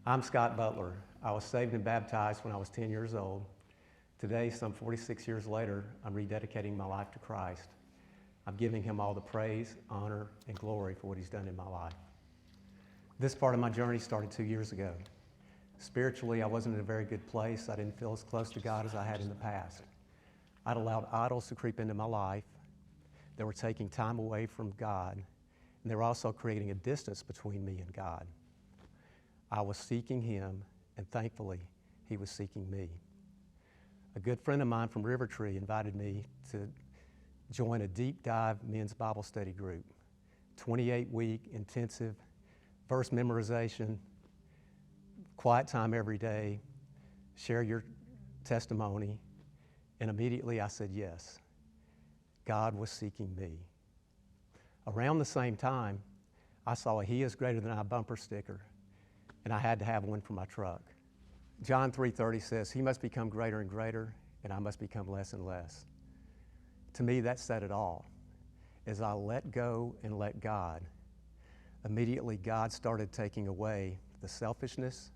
I'm Scott Butler. I was saved and baptized when I was 10 years old. Today, some 46 years later, I'm rededicating my life to Christ. I'm giving him all the praise, honor, and glory for what he's done in my life. This part of my journey started 2 years ago. Spiritually, I wasn't in a very good place. I didn't feel as close to God as I had in the past. I'd allowed idols to creep into my life. They were taking time away from God, and they were also creating a distance between me and God. I was seeking him, and thankfully, he was seeking me. A good friend of mine from River Tree invited me to join a deep dive men's Bible study group, 28-week intensive verse memorization, quiet time every day, share your testimony, and immediately I said yes. God was seeking me. Around the same time, I saw a "He is greater than I" bumper sticker, and I had to have one for my truck. John 3:30 says, "He must become greater and greater, and I must become less and less." To me, that said it all. As I let go and let God, immediately God started taking away the selfishness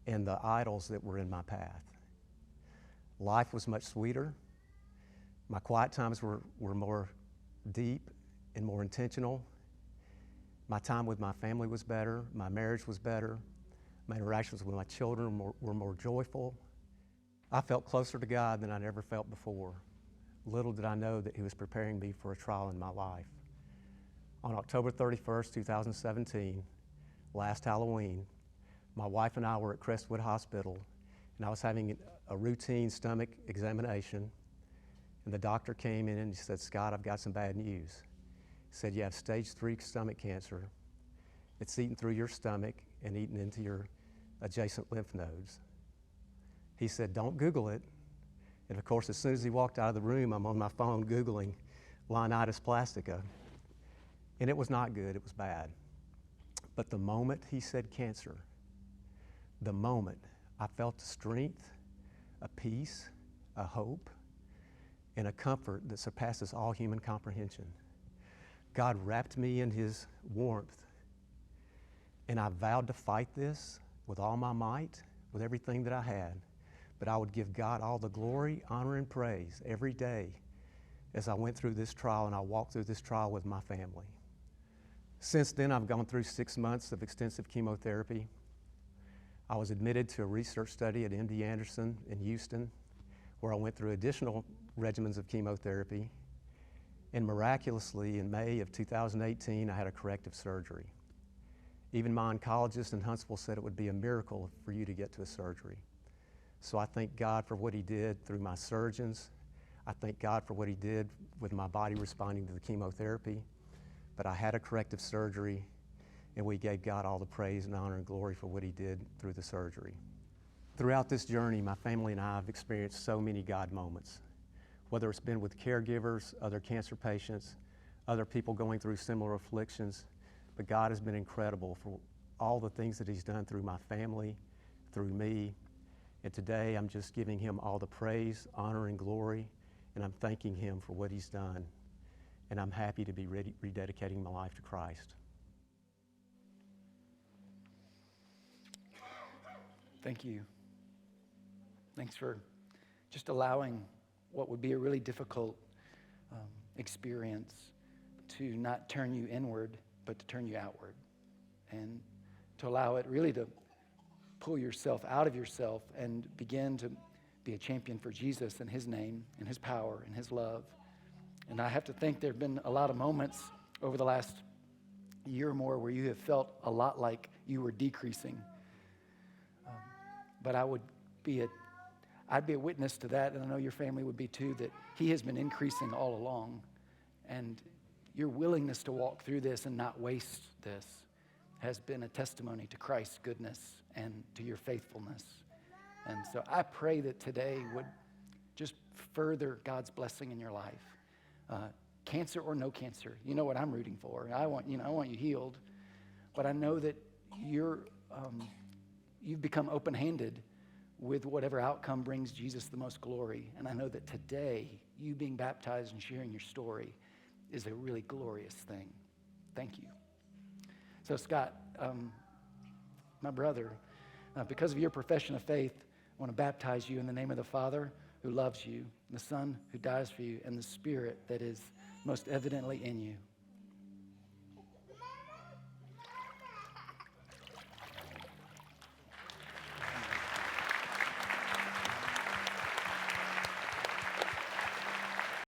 and the idols that were in my path. Life was much sweeter. My quiet times were more deep and more intentional. My time with my family was better. My marriage was better. My interactions with my children were more joyful. I felt closer to God than I'd ever felt before. Little did I know that he was preparing me for a trial in my life. On October 31st, 2017, last Halloween, my wife and I were at Crestwood Hospital, and I was having a routine stomach examination, and the doctor came in and he said, "Scott, I've got some bad news." He said, "You have stage 3 stomach cancer. It's eaten through your stomach and eaten into your adjacent lymph nodes." He said, "Don't Google it." And of course, as soon as he walked out of the room, I'm on my phone Googling Leonidas plastica. And it was not good, it was bad. But the moment he said cancer, the moment I felt the strength, a peace, a hope, and a comfort that surpasses all human comprehension. God wrapped me in his warmth, and I vowed to fight this with all my might, with everything that I had. But I would give God all the glory, honor, and praise every day as I went through this trial, and I walked through this trial with my family. Since then, I've gone through 6 months of extensive chemotherapy. I was admitted to a research study at MD Anderson in Houston, where I went through additional regimens of chemotherapy. And miraculously, in May of 2018, I had a corrective surgery. Even my oncologist in Huntsville said it would be a miracle for you to get to a surgery. So I thank God for what he did through my surgeons. I thank God for what he did with my body responding to the chemotherapy. But I had a corrective surgery, and we gave God all the praise and honor and glory for what he did through the surgery. Throughout this journey, my family and I have experienced so many God moments, whether it's been with caregivers, other cancer patients, other people going through similar afflictions. But God has been incredible for all the things that he's done through my family, through me. And today, I'm just giving him all the praise, honor, and glory, and I'm thanking him for what he's done. And I'm happy to be rededicating my life to Christ. Thank you. Thanks for just allowing what would be a really difficult experience to not turn you inward, but to turn you outward. And to allow it really to pull yourself out of yourself and begin to be a champion for Jesus and his name and his power and his love. And I have to think there have been a lot of moments over the last year or more where you have felt a lot like you were decreasing. But I'd be a witness to that, and I know your family would be too, that he has been increasing all along. And your willingness to walk through this and not waste this has been a testimony to Christ's goodness and to your faithfulness. And so I pray that today would just further God's blessing in your life. Cancer or no cancer, you know what I'm rooting for. I want you healed, but I know that you've become open-handed with whatever outcome brings Jesus the most glory. And I know that today, you being baptized and sharing your story is a really glorious thing. Thank you. So Scott, my brother, Because of your profession of faith, I want to baptize you in the name of the Father who loves you, the Son who dies for you, and the Spirit that is most evidently in you.